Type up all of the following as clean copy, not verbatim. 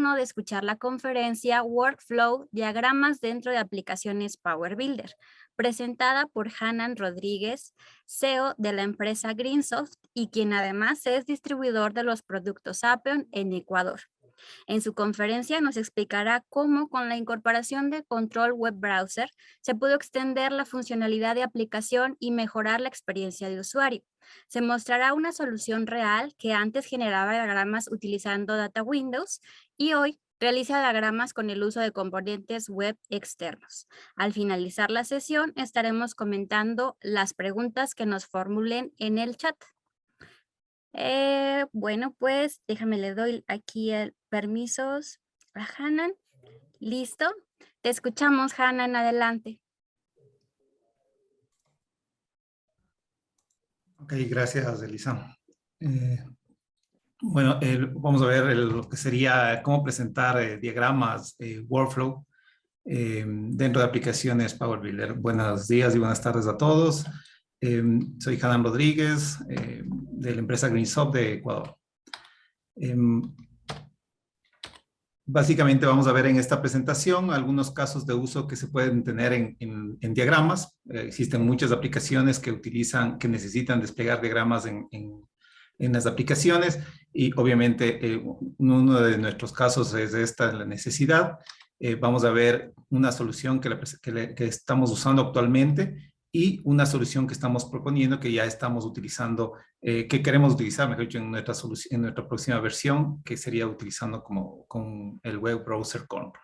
turno de escuchar la conferencia Workflow, diagramas dentro de aplicaciones Power Builder, presentada por Hanan Rodríguez, CEO de la empresa Greensoft y quien además es distribuidor de los productos Appian en Ecuador. En su conferencia nos explicará cómo con la incorporación de Control Web Browser se pudo extender la funcionalidad de aplicación y mejorar la experiencia de usuario. Se mostrará una solución real que antes generaba diagramas utilizando Data Windows y hoy realiza diagramas con el uso de componentes web externos. Al finalizar la sesión estaremos comentando las preguntas que nos formulen en el chat. Bueno, pues déjame, le doy aquí el permisos a Hanan. ¿Listo? Te escuchamos, Hanan, adelante. Ok, gracias, Elisa. Bueno, vamos a ver lo que sería cómo presentar diagramas, workflow, dentro de aplicaciones Power Builder. Buenos días y buenas tardes a todos. Soy Hanan Rodríguez, de la empresa Greensoft de Ecuador. Básicamente vamos a ver en esta presentación algunos casos de uso que se pueden tener en diagramas. Existen muchas aplicaciones que necesitan desplegar diagramas en las aplicaciones y obviamente uno de nuestros casos es esta la necesidad. Vamos a ver una solución que estamos usando actualmente y una solución que estamos proponiendo que ya estamos utilizando, que queremos utilizar, mejor dicho, en nuestra próxima versión, que sería utilizando con el Web Browser Control.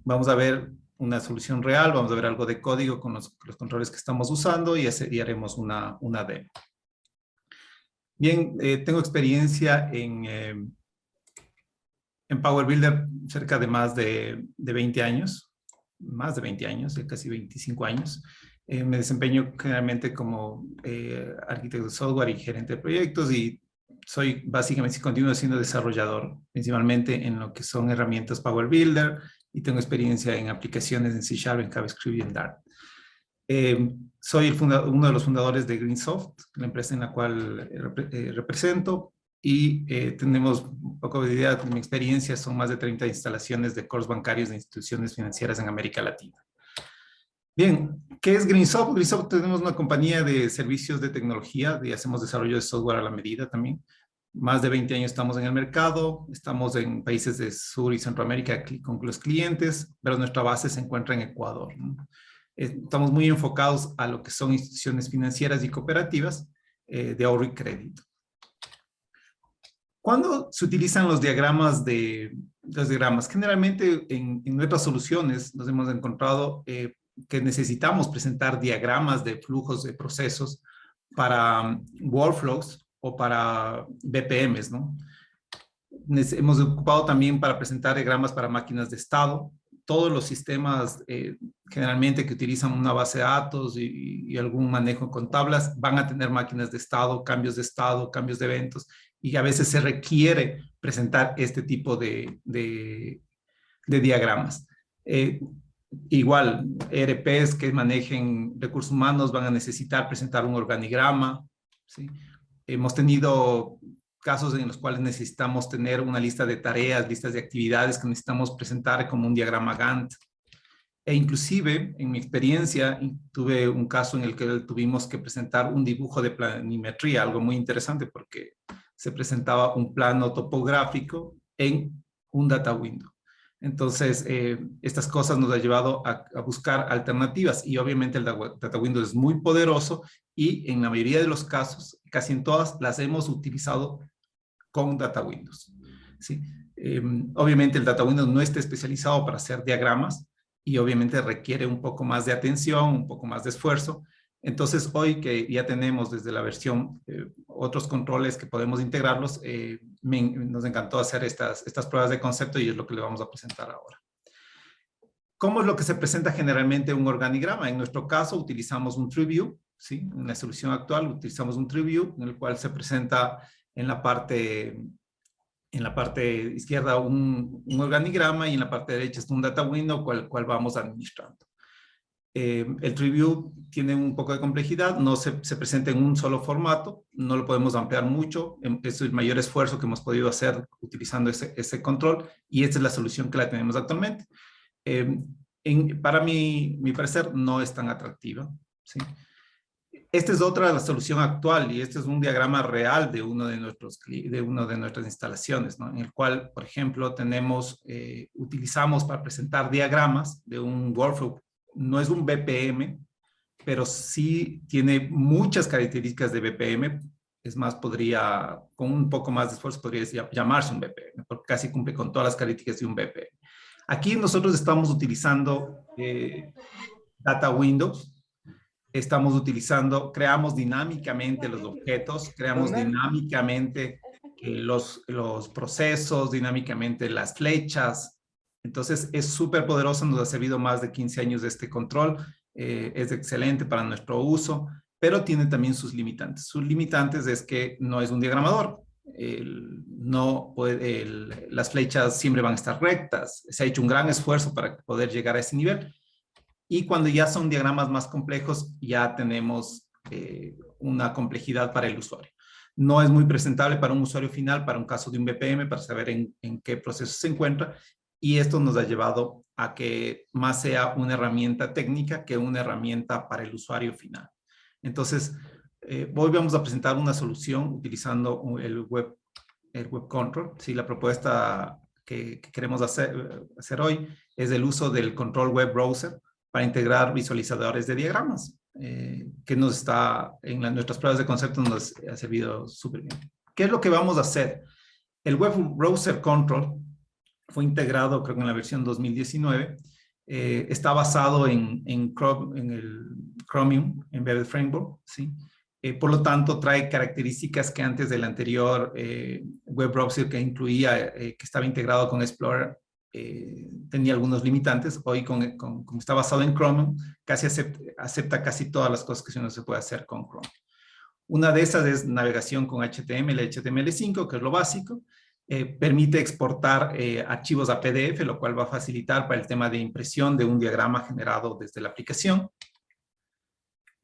Vamos a ver una solución real, vamos a ver algo de código con los controles que estamos usando y haremos una demo. Bien, tengo experiencia en Power Builder cerca de más de 20 años, de casi 25 años. Me desempeño generalmente como arquitecto de software y gerente de proyectos y soy básicamente, continúo siendo desarrollador, principalmente en lo que son herramientas Power Builder y tengo experiencia en aplicaciones en C#, en JavaScript y en Dart. Soy uno de los fundadores de Greensoft, la empresa en la cual represento, y tenemos un poco de idea de mi experiencia, son más de 30 instalaciones de cores bancarios de instituciones financieras en América Latina. Bien, ¿qué es Greensoft? Greensoft tenemos una compañía de servicios de tecnología y hacemos desarrollo de software a la medida también. Más de 20 años estamos en el mercado, estamos en países de Sur y Centroamérica con los clientes, pero nuestra base se encuentra en Ecuador, ¿no? Estamos muy enfocados a lo que son instituciones financieras y cooperativas de ahorro y crédito. ¿Cuándo se utilizan los diagramas? Generalmente en nuestras soluciones nos hemos encontrado que necesitamos presentar diagramas de flujos de procesos para workflows o para BPMs, ¿no? Hemos ocupado también para presentar diagramas para máquinas de estado. Todos los sistemas generalmente que utilizan una base de datos y algún manejo con tablas van a tener máquinas de estado, cambios de eventos, y a veces se requiere presentar este tipo de diagramas. Igual, ERPs que manejen recursos humanos van a necesitar presentar un organigrama, ¿sí? Hemos tenido casos en los cuales necesitamos tener una lista de tareas, listas de actividades que necesitamos presentar como un diagrama Gantt. E inclusive, en mi experiencia, tuve un caso en el que tuvimos que presentar un dibujo de planimetría, algo muy interesante porque se presentaba un plano topográfico en un data window. Entonces, estas cosas nos han llevado a buscar alternativas y obviamente el data window es muy poderoso y en la mayoría de los casos, casi en todas, las hemos utilizado con data windows, ¿sí? Obviamente el data window no está especializado para hacer diagramas y obviamente requiere un poco más de atención, un poco más de esfuerzo. Entonces, hoy que ya tenemos desde la versión otros controles que podemos integrarlos, nos encantó hacer estas pruebas de concepto y es lo que le vamos a presentar ahora. ¿Cómo es lo que se presenta generalmente un organigrama? En nuestro caso utilizamos un tree view, ¿sí? En la solución actual utilizamos un tree view en el cual se presenta en la parte izquierda un organigrama y en la parte derecha está un data window cual vamos administrando. El tree view tiene un poco de complejidad, no se presenta en un solo formato, no lo podemos ampliar mucho, es el mayor esfuerzo que hemos podido hacer utilizando ese control, y esta es la solución que la tenemos actualmente. Para mi parecer, no es tan atractiva, ¿sí? Esta es otra la solución actual, y este es un diagrama real de una de nuestras instalaciones, ¿no? En el cual, por ejemplo, utilizamos para presentar diagramas de un workflow. No es un BPM, pero sí tiene muchas características de BPM. Es más, con un poco más de esfuerzo, podría llamarse un BPM, porque casi cumple con todas las características de un BPM. Aquí nosotros estamos utilizando Data Windows. Creamos dinámicamente los objetos, creamos dinámicamente los procesos, dinámicamente las flechas. Entonces es súper poderoso, nos ha servido más de 15 años de este control, es excelente para nuestro uso, pero tiene también sus limitantes. Sus limitantes es que no es un diagramador, las flechas siempre van a estar rectas, se ha hecho un gran esfuerzo para poder llegar a ese nivel. Y cuando ya son diagramas más complejos, ya tenemos una complejidad para el usuario. No es muy presentable para un usuario final, para un caso de un BPM, para saber en qué proceso se encuentra. Y esto nos ha llevado a que más sea una herramienta técnica que una herramienta para el usuario final. Entonces, hoy vamos a presentar una solución utilizando el web control. ¿Sí? La propuesta que queremos hacer hoy es el uso del control web browser para integrar visualizadores de diagramas, que nuestras pruebas de concepto nos ha servido súper bien. ¿Qué es lo que vamos a hacer? El Web Browser Control fue integrado, creo que en la versión 2019, está basado en el Chromium Embedded Framework, ¿sí? Por lo tanto, trae características que antes del anterior web browser que incluía, que estaba integrado con Explorer, tenía algunos limitantes. Hoy, como está basado en Chrome, casi acepta casi todas las cosas que uno se puede hacer con Chrome. Una de esas es navegación con HTML, HTML5, que es lo básico. Permite exportar archivos a PDF, lo cual va a facilitar para el tema de impresión de un diagrama generado desde la aplicación.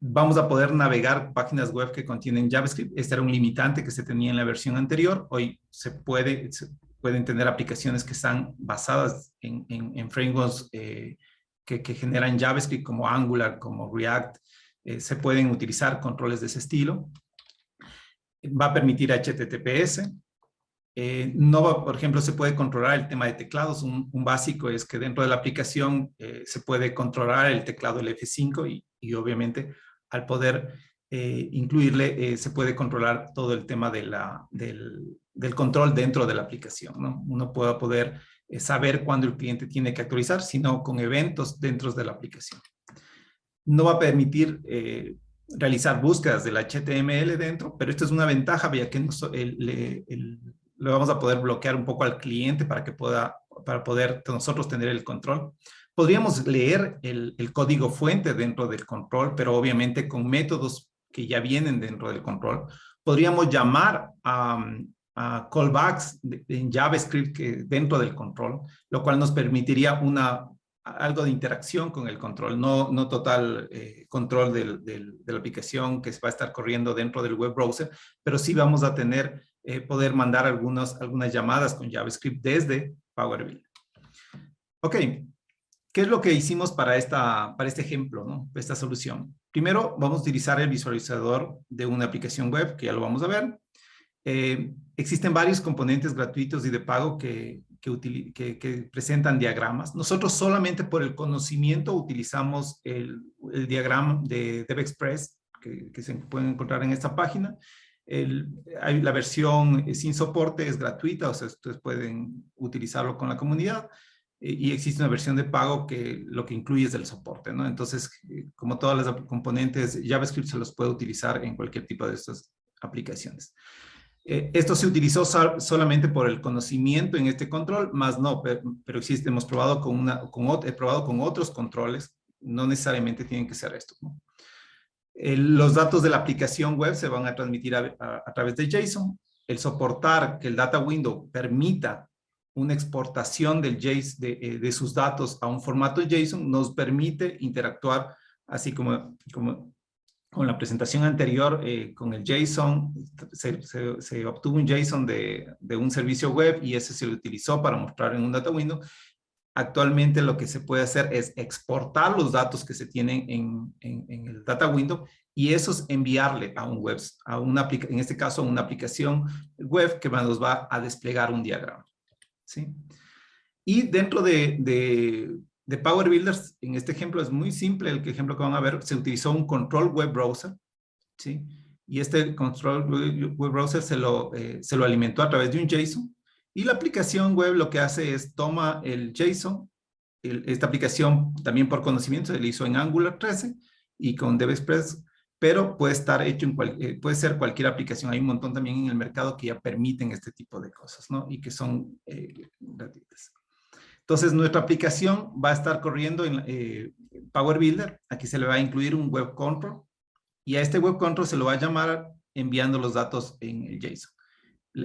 Vamos a poder navegar páginas web que contienen JavaScript. Este era un limitante que se tenía en la versión anterior. Hoy se pueden tener aplicaciones que están basadas en frameworks que generan JavaScript, como Angular, como React. Se pueden utilizar controles de ese estilo. Va a permitir HTTPS. Por ejemplo, se puede controlar el tema de teclados. Un básico es que dentro de la aplicación se puede controlar el teclado, el F5, y obviamente al poder incluirle, se puede controlar todo el tema del control dentro de la aplicación, ¿no? Uno puede poder saber cuándo el cliente tiene que actualizar, sino con eventos dentro de la aplicación. No va a permitir realizar búsquedas del HTML dentro, pero esto es una ventaja, ya que le vamos a poder bloquear un poco al cliente para poder nosotros tener el control. Podríamos leer el código fuente dentro del control, pero obviamente con métodos que ya vienen dentro del control. Podríamos llamar a callbacks en JavaScript dentro del control, lo cual nos permitiría algo de interacción con el control, no total control de la aplicación que va a estar corriendo dentro del web browser, pero sí vamos a poder mandar algunas llamadas con JavaScript desde Power BI. Ok, ¿qué es lo que hicimos para este ejemplo, ¿no? Esta solución? Primero, vamos a utilizar el visualizador de una aplicación web, que ya lo vamos a ver. Existen varios componentes gratuitos y de pago que presentan diagramas. Nosotros solamente por el conocimiento utilizamos el diagrama de DevExpress que se pueden encontrar en esta página. La versión sin soporte es gratuita, o sea, ustedes pueden utilizarlo con la comunidad, y existe una versión de pago que lo que incluye es el soporte, ¿no? Entonces, como todas las componentes, JavaScript se los puede utilizar en cualquier tipo de estas aplicaciones. Esto se utilizó solamente por el conocimiento en este control, más no, pero existe, hemos probado he probado con otros controles, no necesariamente tienen que ser estos, ¿no? Los datos de la aplicación web se van a transmitir a través de JSON. El soportar que el data window permita una exportación del JSON, de sus datos a un formato JSON, nos permite interactuar, así como con la presentación anterior, con el JSON, se obtuvo un JSON de un servicio web y ese se utilizó para mostrar en un data window. Actualmente lo que se puede hacer es exportar los datos que se tienen en el data window y esos enviarle a un web, en este caso a una aplicación web que nos va a desplegar un diagrama. ¿Sí? Y dentro de Power Builders, en este ejemplo es muy simple, el ejemplo que van a ver, se utilizó un control web browser, ¿sí? Y este control web browser se lo alimentó a través de un JSON, y la aplicación web lo que hace es toma el JSON, esta aplicación también por conocimiento se le hizo en Angular 13 y con DevExpress, pero puede estar hecho puede ser cualquier aplicación. Hay un montón también en el mercado que ya permiten este tipo de cosas, ¿no? Y que son gratuitas. Entonces, nuestra aplicación va a estar corriendo en Power Builder. Aquí se le va a incluir un web control y a este web control se lo va a llamar enviando los datos en el JSON.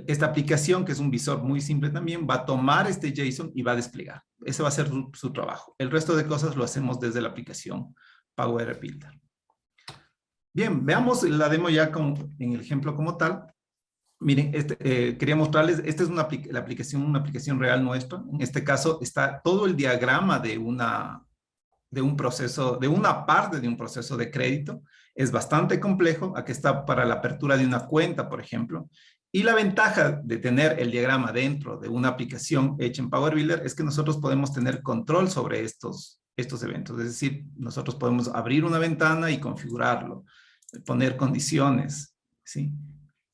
Esta aplicación, que es un visor muy simple también, va a tomar este JSON y va a desplegar. Ese va a ser su trabajo. El resto de cosas lo hacemos desde la aplicación Power Builder. Bien, veamos la demo ya en el ejemplo como tal. Miren, quería mostrarles, esta es una aplicación real nuestra. En este caso está todo el diagrama de un proceso, de una parte de un proceso de crédito. Es bastante complejo. Aquí está para la apertura de una cuenta, por ejemplo. Y la ventaja de tener el diagrama dentro de una aplicación hecha en Power Builder es que nosotros podemos tener control sobre estos eventos. Es decir, nosotros podemos abrir una ventana y configurarlo, poner condiciones, ¿sí?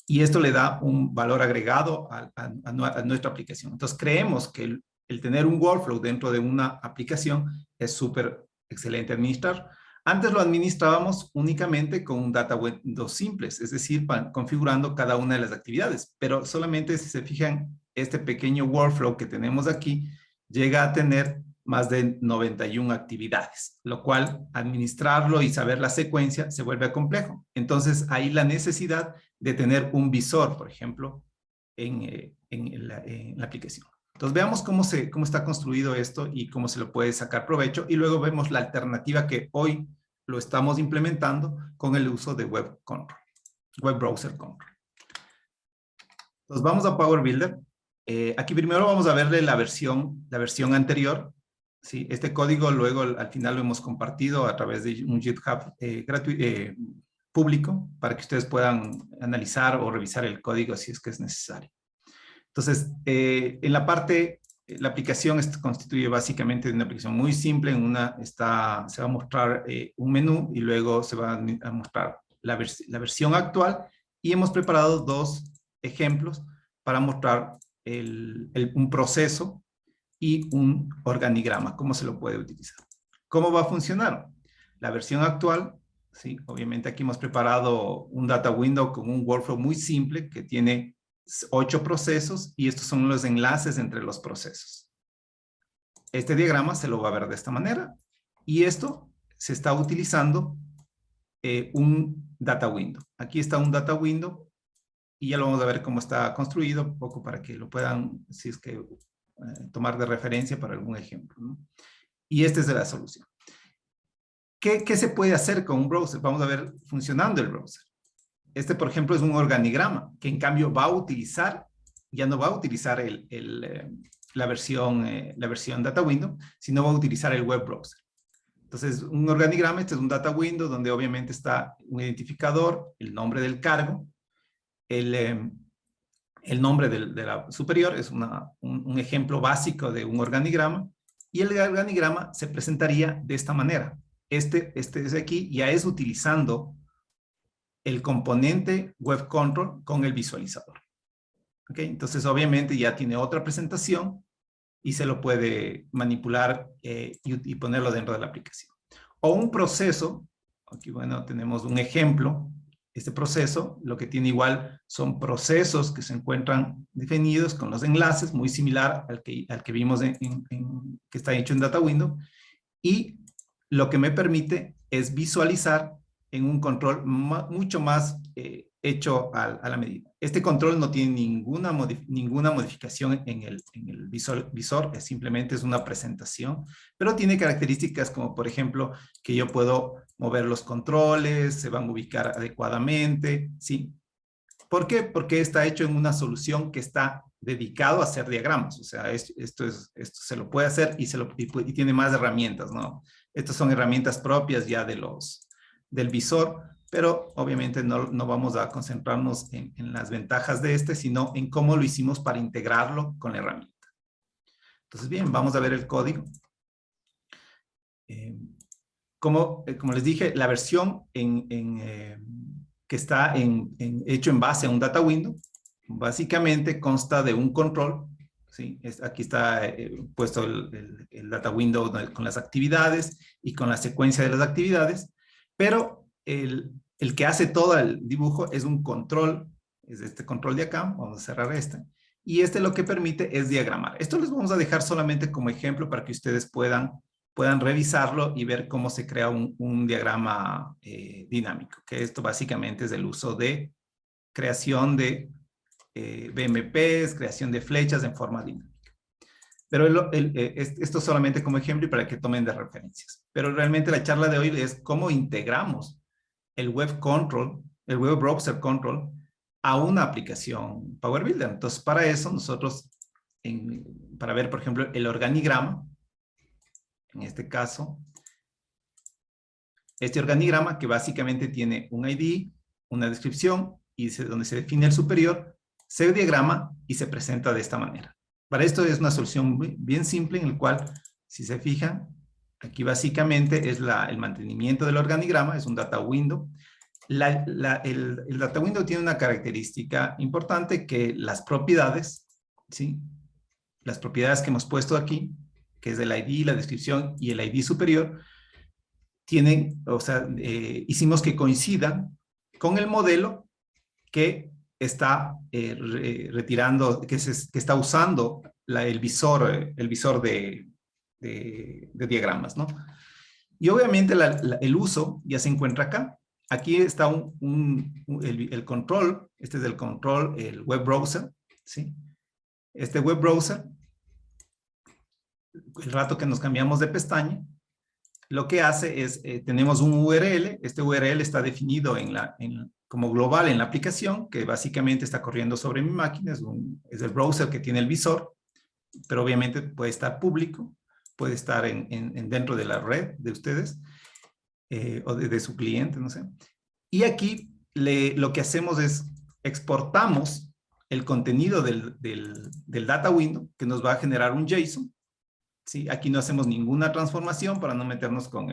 Y esto le da un valor agregado a nuestra aplicación. Entonces, creemos que el tener un workflow dentro de una aplicación es súper excelente administrar. Antes lo administrábamos únicamente con un data window simples, es decir, configurando cada una de las actividades. Pero solamente si se fijan, este pequeño workflow que tenemos aquí llega a tener más de 91 actividades, lo cual administrarlo y saber la secuencia se vuelve complejo. Entonces, ahí la necesidad de tener un visor, por ejemplo, en la aplicación. Entonces, veamos cómo está construido esto y cómo se lo puede sacar provecho. Y luego vemos la alternativa que hoy lo estamos implementando con el uso de Web Control, Web Browser Control. Entonces, vamos a Power Builder. Aquí primero vamos a verle la versión anterior. ¿Sí? Este código luego al final lo hemos compartido a través de un GitHub público para que ustedes puedan analizar o revisar el código si es que es necesario. Entonces, en la aplicación constituye básicamente de una aplicación muy simple. Se va a mostrar un menú y luego se va a mostrar la versión actual, y hemos preparado dos ejemplos para mostrar un proceso y un organigrama, cómo se lo puede utilizar. ¿Cómo va a funcionar? La versión actual, sí, obviamente aquí hemos preparado un data window con un workflow muy simple que tiene 8 procesos y estos son los enlaces entre los procesos. Este diagrama se lo va a ver de esta manera y esto se está utilizando un data window. Aquí está un data window y ya lo vamos a ver cómo está construido, un poco para que lo puedan, si es que tomar de referencia para algún ejemplo, ¿no? Y esta es la solución. ¿Qué se puede hacer con un browser? Vamos a ver funcionando el browser. Este, por ejemplo, es un organigrama que en cambio ya no va a utilizar la versión data window, sino va a utilizar el web browser. Entonces, un organigrama, este es un data window donde obviamente está un identificador, el nombre del cargo, el nombre de la superior, es un ejemplo básico de un organigrama, y el organigrama se presentaría de esta manera. Este es aquí, ya es utilizando el componente Web Control con el visualizador. ¿Okay? Entonces, obviamente ya tiene otra presentación y se lo puede manipular y ponerlo dentro de la aplicación. O un proceso, aquí bueno, tenemos un ejemplo. Este proceso, lo que tiene igual son procesos que se encuentran definidos con los enlaces, muy similar al que vimos que está hecho en Data Window. Y lo que me permite es visualizar en un control mucho más hecho a la medida. Este control no tiene ninguna modificación en el visor, simplemente es una presentación, pero tiene características como, por ejemplo, que yo puedo mover los controles, se van a ubicar adecuadamente, ¿sí? ¿Por qué? Porque está hecho en una solución que está dedicado a hacer diagramas. O sea, esto se lo puede hacer y tiene más herramientas, ¿no? Estas son herramientas propias ya del visor, pero obviamente no vamos a concentrarnos en las ventajas de sino en cómo lo hicimos para integrarlo con la herramienta. Entonces, bien, vamos a ver el código. Como les dije, la versión que está hecho en base a un data window, básicamente consta de un control, ¿sí? Aquí está puesto el data window con las actividades y con la secuencia de las actividades, pero el que hace todo el dibujo es un control, es este control de acá, vamos a cerrar y lo que permite es diagramar. Esto les vamos a dejar solamente como ejemplo para que ustedes puedan revisarlo y ver cómo se crea un diagrama dinámico, que esto básicamente es el uso de creación de BMPs, creación de flechas en forma dinámica. Pero esto solamente como ejemplo y para que tomen de referencias. Pero realmente la charla de hoy es cómo integramos el web browser control a una aplicación Power Builder. Entonces, para eso nosotros, para ver, por ejemplo, el organigrama, en este caso, este organigrama que básicamente tiene un ID, una descripción y donde se define el superior, se diagrama y se presenta de esta manera. Para esto es una solución bien simple en el cual, si se fijan, aquí básicamente es el mantenimiento del organigrama, es un data window. El data window tiene una característica importante que las propiedades, ¿sí? Las propiedades que hemos puesto aquí, que es el ID, la descripción y el ID superior, hicimos que coincidan con el modelo que está retirando, que está usando el visor de diagramas, ¿no? Y obviamente el uso ya se encuentra acá. Aquí está el control, este es el control, el web browser, ¿sí? Este web browser, el rato que nos cambiamos de pestaña, lo que hace es, tenemos un URL, este URL está definido como global en la aplicación, que básicamente está corriendo sobre mi máquina, es el browser que tiene el visor, pero obviamente puede estar público, puede estar dentro de la red de ustedes, o de su cliente, no sé. Y aquí lo que hacemos es exportamos el contenido del data window, que nos va a generar un JSON. ¿Sí? Aquí no hacemos ninguna transformación para no meternos con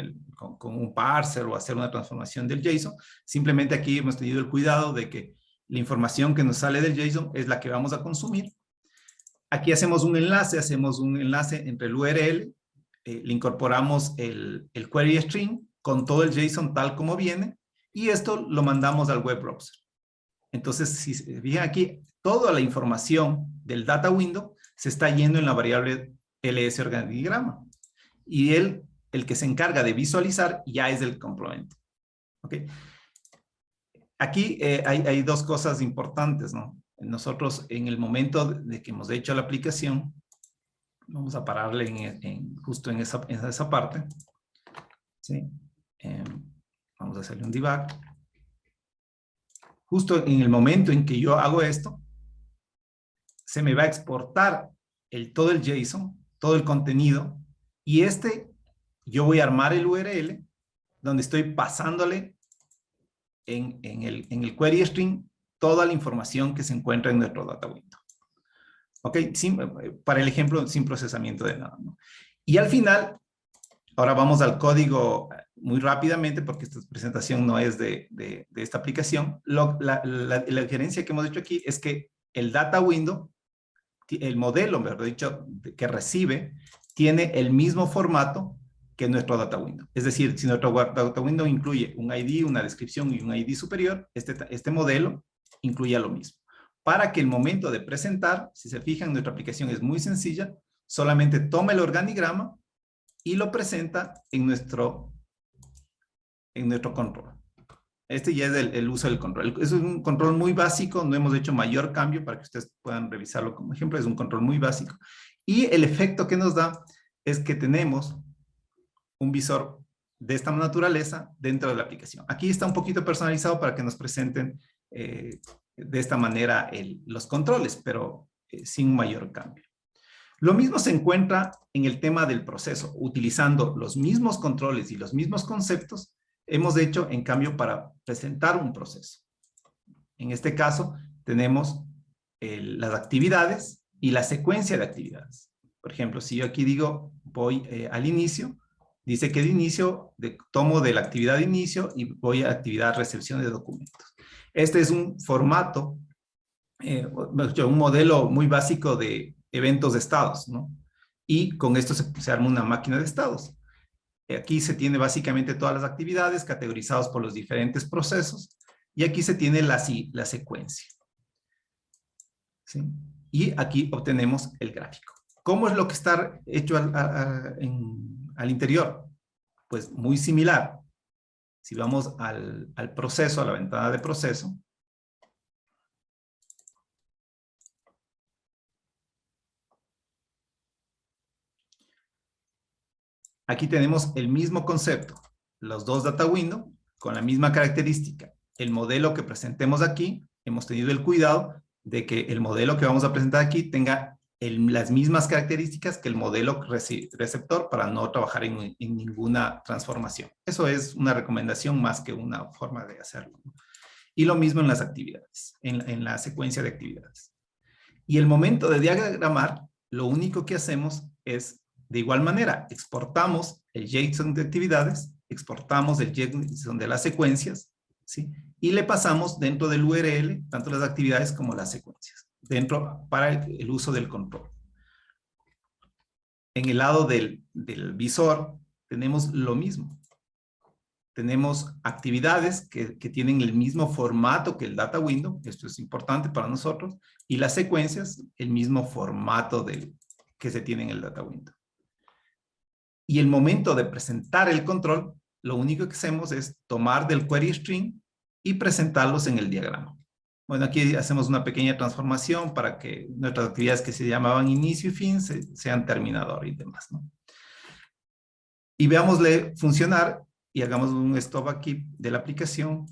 un parser o hacer una transformación del JSON. Simplemente aquí hemos tenido el cuidado de que la información que nos sale del JSON es la que vamos a consumir. Aquí hacemos un enlace entre el URL, le incorporamos el query string con todo el JSON tal como viene, y esto lo mandamos al web browser. Entonces, si se fijan aquí, toda la información del data window se está yendo en la variable ls organigrama. Y el que se encarga de visualizar ya es el complemento. ¿Ok? Aquí hay dos cosas importantes, ¿no? Nosotros, en el momento de que hemos hecho la aplicación, vamos a pararle justo en esa parte. ¿Sí? Vamos a hacerle un debug. Justo en el momento en que yo hago esto, se me va a exportar todo el JSON, todo el contenido, y yo voy a armar el URL donde estoy pasándole en el query string toda la información que se encuentra en nuestro data window. ¿Ok? Para el ejemplo, sin procesamiento de nada, ¿no? Y al final, ahora vamos al código muy rápidamente, porque esta presentación no es de esta aplicación. La diferencia que hemos hecho aquí es que el data window, el modelo, mejor dicho, que recibe, tiene el mismo formato que nuestro data window. Es decir, si nuestro data window incluye un ID, una descripción y un ID superior, este modelo incluye lo mismo. Para que el momento de presentar, si se fijan, nuestra aplicación es muy sencilla, solamente toma el organigrama y lo presenta en nuestro control. Este ya es el uso del control. Eso es un control muy básico, no hemos hecho mayor cambio para que ustedes puedan revisarlo como ejemplo. Es un control muy básico. Y el efecto que nos da es que tenemos un visor de esta naturaleza dentro de la aplicación. Aquí está un poquito personalizado para que nos presenten de esta manera los controles, pero sin mayor cambio. Lo mismo se encuentra en el tema del proceso. Utilizando los mismos controles y los mismos conceptos, hemos hecho, en cambio, para presentar un proceso. En este caso, tenemos las actividades y la secuencia de actividades. Por ejemplo, si yo aquí digo, voy al inicio, dice que de inicio, tomo de la actividad de inicio y voy a actividad recepción de documentos. Este es un formato, un modelo muy básico de eventos de estados, ¿no? Y con esto se arma una máquina de estados. Aquí se tiene básicamente todas las actividades categorizadas por los diferentes procesos y aquí se tiene la secuencia. ¿Sí? Y aquí obtenemos el gráfico. ¿Cómo es lo que está hecho al interior? Pues muy similar. Si vamos al proceso, a la ventana de proceso, aquí tenemos el mismo concepto, los dos data window con la misma característica. El modelo que presentemos aquí, hemos tenido el cuidado de que el modelo que vamos a presentar aquí tenga las mismas características que el modelo receptor para no trabajar en ninguna transformación. Eso es una recomendación más que una forma de hacerlo. Y lo mismo en las actividades, en la secuencia de actividades. Y el momento de diagramar, lo único que hacemos es, de igual manera, exportamos el JSON de actividades, exportamos el JSON de las secuencias, ¿sí? Y le pasamos dentro del URL, tanto las actividades como las secuencias, para el uso del control. En el lado del visor, tenemos lo mismo. Tenemos actividades que tienen el mismo formato que el data window, esto es importante para nosotros, y las secuencias, el mismo formato que se tiene en el data window. Y el momento de presentar el control, lo único que hacemos es tomar del query string y presentarlos en el diagrama. Bueno, aquí hacemos una pequeña transformación para que nuestras actividades que se llamaban inicio y fin sean terminador y demás, ¿no? Y veámosle funcionar y hagamos un stop aquí de la aplicación.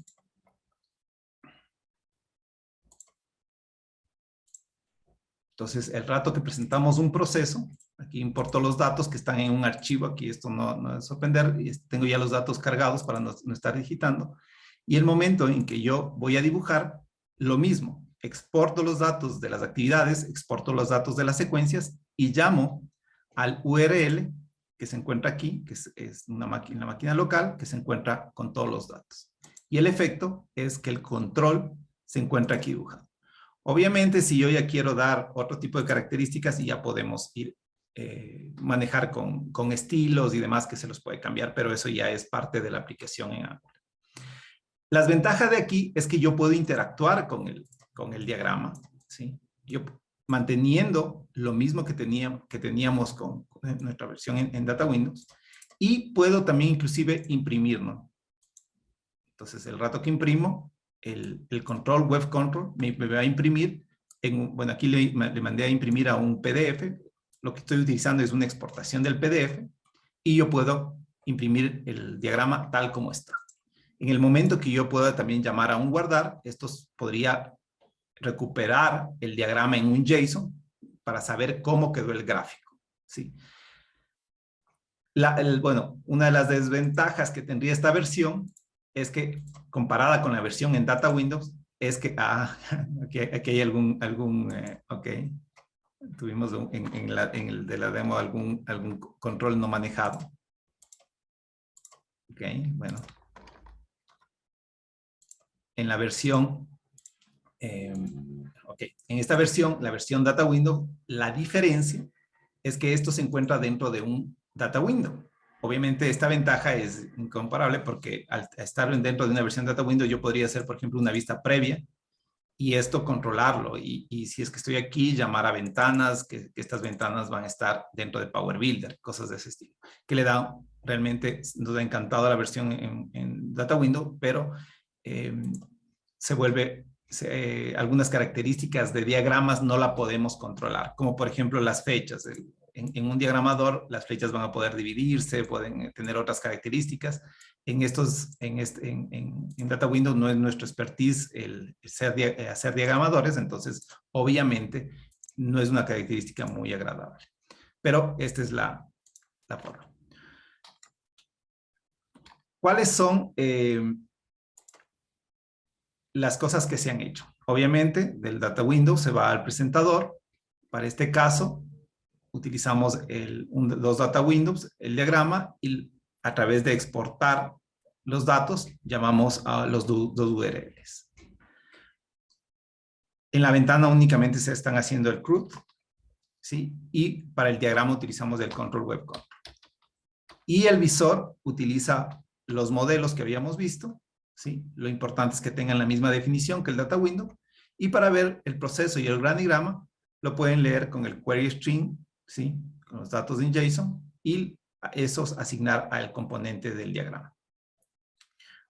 Entonces, el rato que presentamos un proceso, aquí importo los datos que están en un archivo, aquí esto no es sorprender, y tengo ya los datos cargados para no estar digitando. Y el momento en que yo voy a dibujar, lo mismo, exporto los datos de las actividades, exporto los datos de las secuencias y llamo al URL que se encuentra aquí, que es la máquina local, que se encuentra con todos los datos. Y el efecto es que el control se encuentra aquí dibujado. Obviamente, si yo ya quiero dar otro tipo de características, ya podemos ir manejar con estilos y demás que se los puede cambiar, pero eso ya es parte de la aplicación en Angular. Las ventajas de aquí es que yo puedo interactuar con el diagrama, ¿sí? Yo manteniendo lo mismo que teníamos con nuestra versión en Data Windows, y puedo también inclusive imprimir, ¿no? Entonces, el rato que imprimo, el control, web control, me va a imprimir, bueno, aquí le mandé a imprimir a un PDF, lo que estoy utilizando es una exportación del PDF, y yo puedo imprimir el diagrama tal como está. En el momento que yo pueda también llamar a un guardar, esto podría recuperar el diagrama en un JSON para saber cómo quedó el gráfico, ¿sí? Bueno, una de las desventajas que tendría esta versión es que, comparada con la versión en Data Windows, es que, aquí hay ok, tuvimos en el de la demo algún control no manejado. Ok, bueno. En la versión, en esta versión, la versión Data Window, la diferencia es que esto se encuentra dentro de un Data Window. Obviamente esta ventaja es incomparable porque al estar dentro de una versión Data Window yo podría hacer, por ejemplo, una vista previa y esto controlarlo. Y si es que estoy aquí, llamar a ventanas, que estas ventanas van a estar dentro de Power Builder, cosas de ese estilo. Que le da realmente, nos ha encantado la versión en Data Window, pero se vuelve, algunas características de diagramas no la podemos controlar, como por ejemplo las fechas. En un diagramador las flechas van a poder dividirse, pueden tener otras características. En Data Window no es nuestro expertise el hacer diagramadores, entonces obviamente no es una característica muy agradable. Pero esta es la forma. ¿Cuáles son las cosas que se han hecho? Obviamente, del Data Window se va al presentador. Para este caso, utilizamos dos Data Windows, el diagrama, y a través de exportar los datos, llamamos a los dos URLs. En la ventana únicamente se están haciendo el CRUD, ¿sí? Y para el diagrama utilizamos el Control Web Control. Y el visor utiliza los modelos que habíamos visto, ¿sí? Lo importante es que tengan la misma definición que el Data Window. Y para ver el proceso y el organigrama, lo pueden leer con el query string, ¿sí? Con los datos en JSON, y esos asignar al componente del diagrama.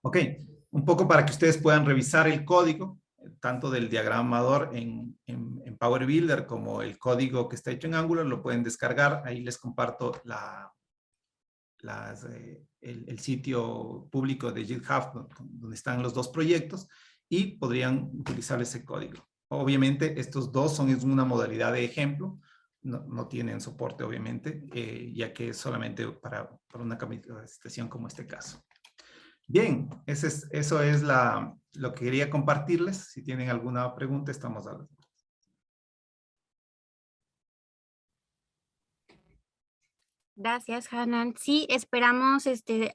Ok, un poco para que ustedes puedan revisar el código, tanto del diagramador en Power Builder como el código que está hecho en Angular, lo pueden descargar. Ahí les comparto el sitio público de GitHub donde están los dos proyectos y podrían utilizar ese código. Obviamente estos dos son una modalidad de ejemplo, no tienen soporte obviamente, ya que es solamente para una capacitación como este caso. Bien, eso es lo que quería compartirles. Si tienen alguna pregunta, estamos a la... Gracias, Hanan. Sí, esperamos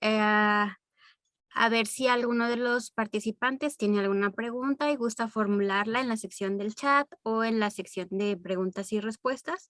a ver si alguno de los participantes tiene alguna pregunta y gusta formularla en la sección del chat o en la sección de preguntas y respuestas.